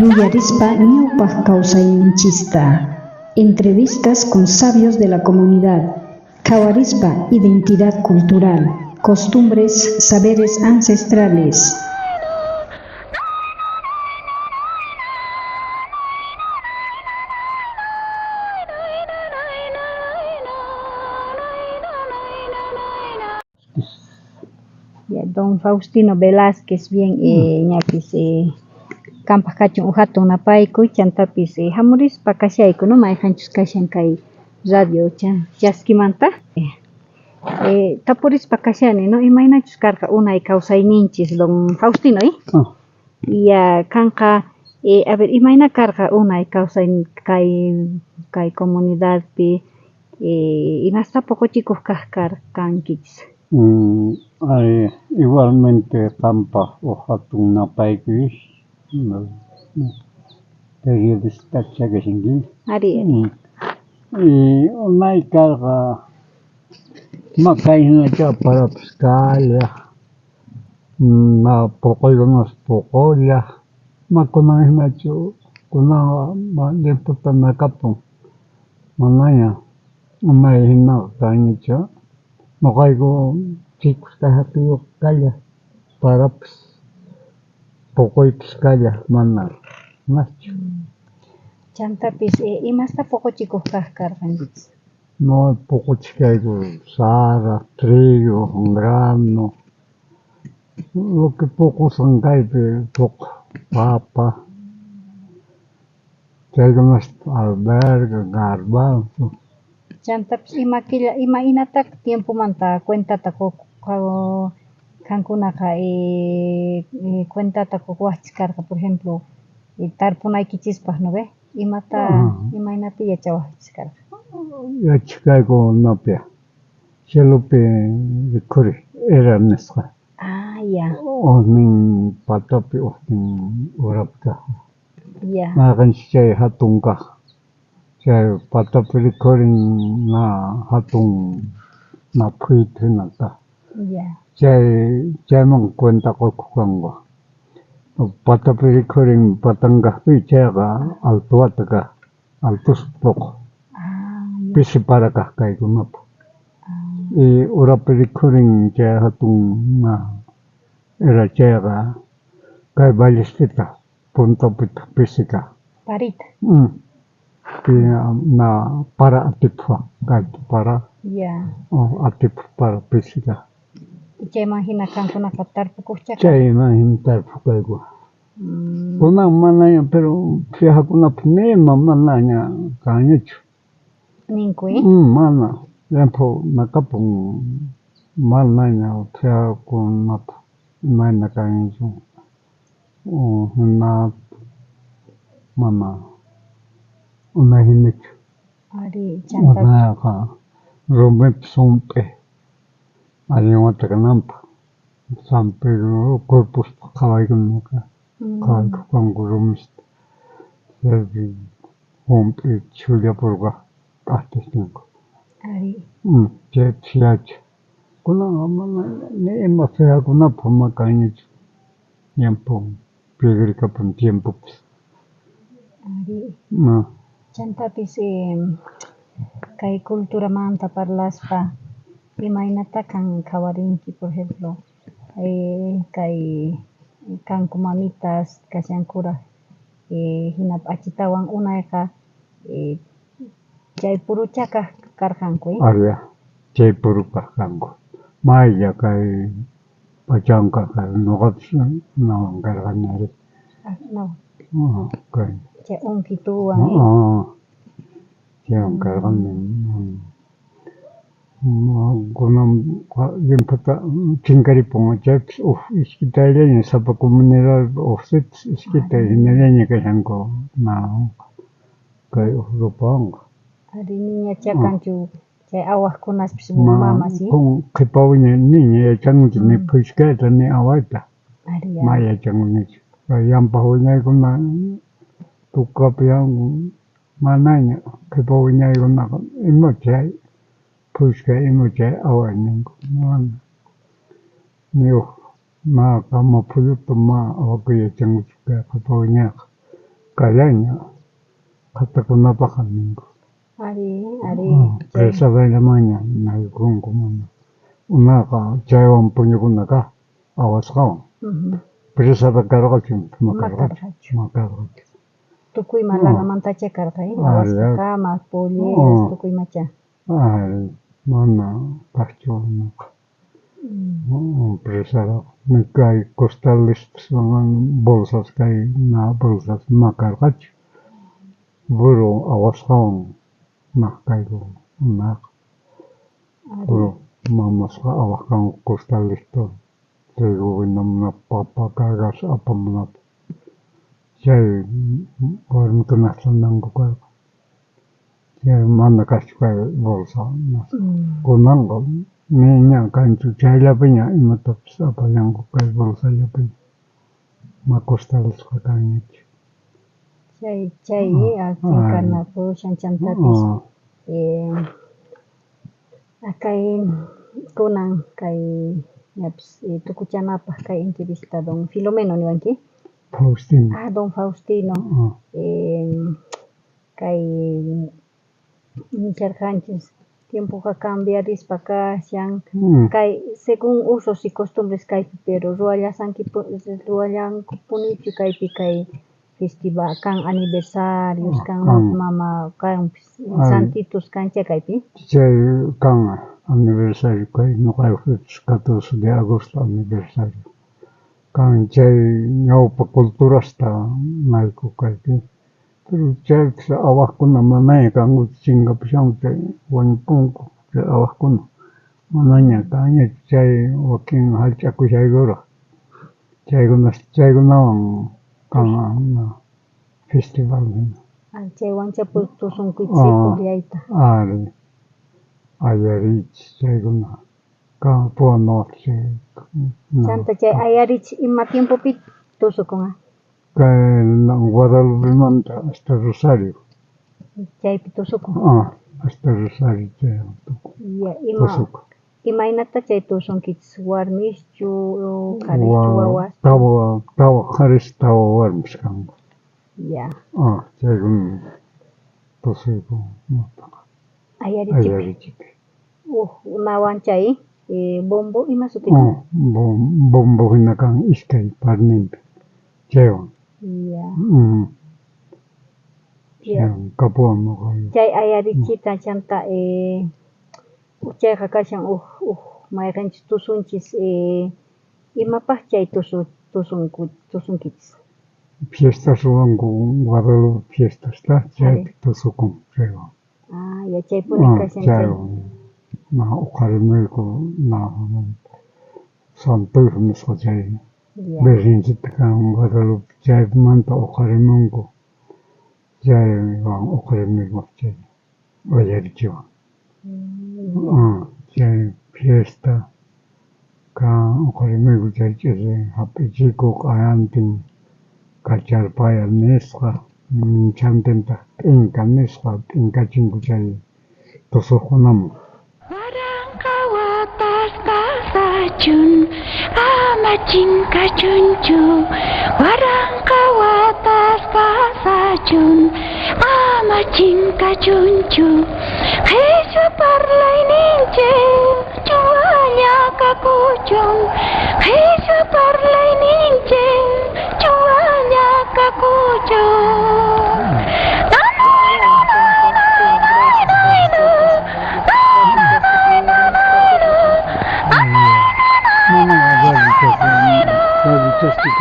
Villarispa ñawpaq kawsayninchista. Entrevistas con sabios de la comunidad. Kawarispa identidad cultural, costumbres, saberes ancestrales. Don Faustino Velázquez bien ñapis kampak kachun uhatun napaykuy chantapis hamurispa kashayku no mayqanchus kashan kay radio chaskimanta tapurispa kashani no imaynachus karqa unay kawsayninchis don Faustino ya kanqa a ver imayna karqa unay kawsay kay comunidadpi imasta poqochikuq kaq karqankichis. Igualmente Tampa o hatun napaykuy periodista chakashinki. Y unay karqa makaynacha para Piscalia, na poqoykunas poqolla, makunanhinachu kunaqa limputa nakapun manaya unay hina kaynacha maqayku chikusqa hapiyuq kalla parapas poqoypis kalla mana nachu. Chantapis imasta poqochikuq kaq karqanchis. No poqochikayku sara, trigo, grano, lo que poqosan kaypi poqo papa, chaykunas alberga, garbanzo. Chantapis ima inata tiempomanta cuentata kankunaqa cuentata waqchis karqa por ejemplo tarpunaykichispaq no ve imaynapi yachawaqchis karqa. Yachikayku napia cielupi rikuri era nisqa. Ya. Nin patapi nin urapta. Ya. Naqanchik chay hatun kaq. Chay patapi rikurin na hatun na phuythinata. Ya. Chayman cuentakuq kanqa. Patapi rikurin patanqaqpi chayqa altuwata kaq, altus poqo. Pisi para kaq kaykunapi. Y urapi rikurin chay hatun na era chayqa kay ballestita puntapita pisi kaq. Parita. Na para atipwa kaypi para. Ya. Atipwa para pisi kaq. Chayman hina kankunaqa tarpukuqchaka. Chayman hina tarpukayku. Kunan manaña pero fiajakunapi nima manaña kañachu. Ninkuy? Mana. Lempo nakapun manaña fiajakunapi imayna kañachu. Hina mana unay hinachu. Chantapis. Unaqa rumipi sumpi. Alliwata kananpaq. San Pedro Corpuspa qhawaykunaqa qhawayku kanku rumista. Chaypi hump'i chullapurqa k'astistinku. Chaypis yacha. Kunaqa mana nima fiajakunapi makañachu. Tiempo pigrikapun tiempopis. Chantapis kay culturamanta parlaspa imaynata kan qhawarinki por ejemplo kay kanku mamitas kashankuraq hina p'achitawan unayqa chay puruchakaq karqanku. Chay purukaq kanku. Maylla kay p'achanqa nuqapis nawan karqanari. Kay. Chay unkituwan. Chaywan karqani. Kunan limpata chinkaripun chaypis ishkitayllaña sapa comunidad uqsitas ishkitay hinallaña kashanku na kay rupanqa. Niñacha kanchu chay awaqkunaspis mama si. Qhipawiña niña yachanku ni phuskayta ni awayta. Ma yachankuñachu. Kay llampaq wiñaykuna tukapi manaña qhipa wiñaykunaqa ima chay pushka imuja awaningo man niu ma kama puluto ma awakuya changuchuka kapawinya kayanya katakuna pakaningo Ari presa vaina na kungu mana unaka jaiwan punyukunaka awaskawan presa vakaragachun makaragachun Tukui malaga mantacha karkai kama poli tukui macha mana pacho presa kai costalistas bolsas kai na bolsas makaragach buru awaskawan Mahkaigo, Buru, Mamasca, Awakan, Costalisto, Seguinam, Papa, Gagas, Apamnap, Jay, Gormkanango, Jay, Manakashka, Bolsa, Gonango, Menia, kind to Jailabina, Imatops, Apayango, Bolsa, Yapin, Macostalis, Kakanich. Chay karena po siyang chantatis kay kunang kay yaps tukuchanapa kay entrevista dong Filomeno ni Wanki Faustino dong Faustino kay Charjanches tiempo ka cambia dispaka siyang kay según usos y costumbres kay pero ruayasan ki ruayan punichu kay festival kang aniversarios kang mama kang santitos kang cakaipi Chay kang aniversario kay no kay 14 de agosto aniversario kang chay nyaupa kulturasta naiko kay pero chay sa awak ko na manay kang utsinga pisang chay wanpong chay awak ko na mananya kanya chay waking halchaku chay gora chay ko na kang festival na. Chay wancha tusong kuitsi kuliaita. Ayarich chay guna. Kang puano chay. Chanta chay ayarich ima tiempo pit tusok ko nga. Kay nang Guadalupe manta hasta Rosario. Chay pitusok ko. Hasta Rosario chay. Tusok. Imainata chay tusong kits warmis chu karis chu wawas. Tawa karis tawa warmis kang. Chay gun tusok ko. Ayarich. Nawan chay bombo ima sutik. Bombo hina kang iskay parnim. Chay. Kapuan mo kayo. Chay ayarich ta chanta Chay kakasyang may ranch tusunchis imapah chay tusunkits. Fiestas uang kung Guadalupe fiestas ta chay tusukong chay. Ya chay punika chay. Na ukarimel ko na santoy humis ko chay. Berrinsit kang Guadalupe chay manta ukarimel ko. Chay wang ukarimel ko chay. Ayarichiwa. Chay fiesta ka ukarimel ko chay chay hapichiko kayanting kacharpaya nesqa chantenta inka nesqa inka chinku chay tusukunam Warangkawatas kasachun amachin kachunchu Warangkawatas kasachun amachin kachunchu Jesu parlay ninche chuanya kakuchon Jesu parlay ninche chuanya kakuchon Just the